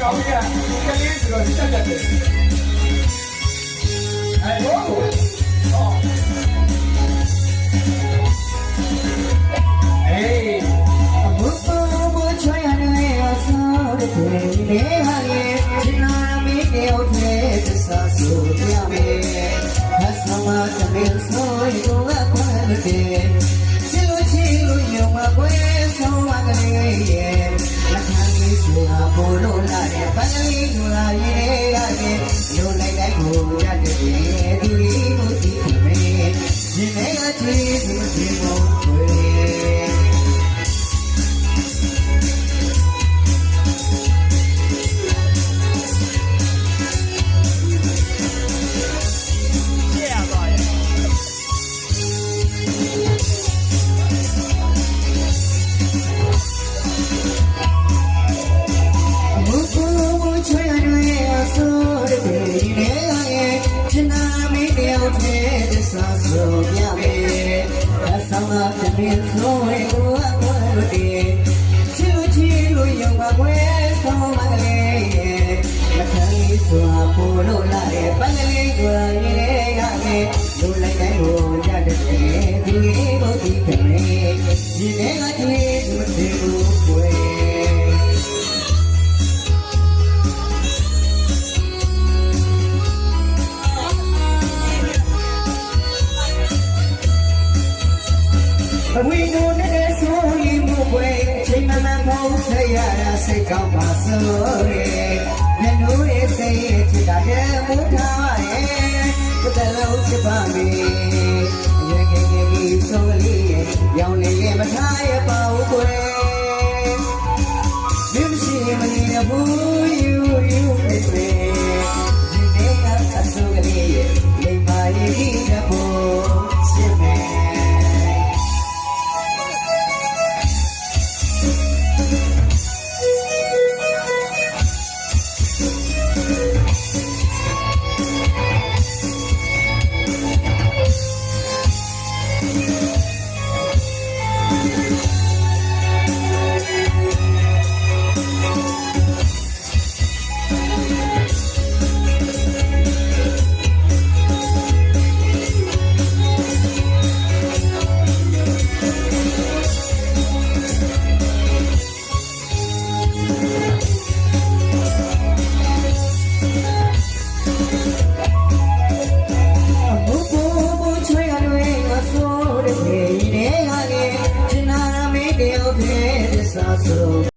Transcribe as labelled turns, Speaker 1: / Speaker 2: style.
Speaker 1: ကောင်းကြီးကလေးဆိုတော့တက်တယ်အဲဟိုအေး
Speaker 2: ဘုရားဘုချွေရနေအဆောတဲ့နေဟာရဲ့ချနာမီတေဟုတ်တဲ့သစ္စာဆိုပြမယ်ဟသမာတမင်းဆိုရောကခွန်တဲ့ချီလို့ယုံမကွယ်ဆုံးမကလေးရဲ့လက်ခံလေးဆိုတာဘလို့လာတဲ့ပန်းလေးလိုလာရဲ့ရဲ့လိုလိုက်လိုက်ကိုရတဲ့ဒီလိုကိုကြည့်မယ်ဒီနေ့ကကြည့်ဒီကိုွယ်别所谓我我的，起路用我为什么个嘞？那可以说不路来，半个里过一个呀嘞，路来该路呀的嘞，你不提可没，你那个提怎么提不会？ဝိနုနဲ့ဆိုရင်မွေချိန်မှန်ပေါင်းဆရာစိတ်ကောင်းပါစိုးရဲ့ညနိုးရဲ့စိတ်ချစ်တာရဲ့မူထားရဲ့ကတလုံးချစ်ပါမေရေငယ်ငယ်ကြီးဆိုလေးရဲ့ရောင်လေးရဲ့မထားရဲ့ပေါ့ကွယ်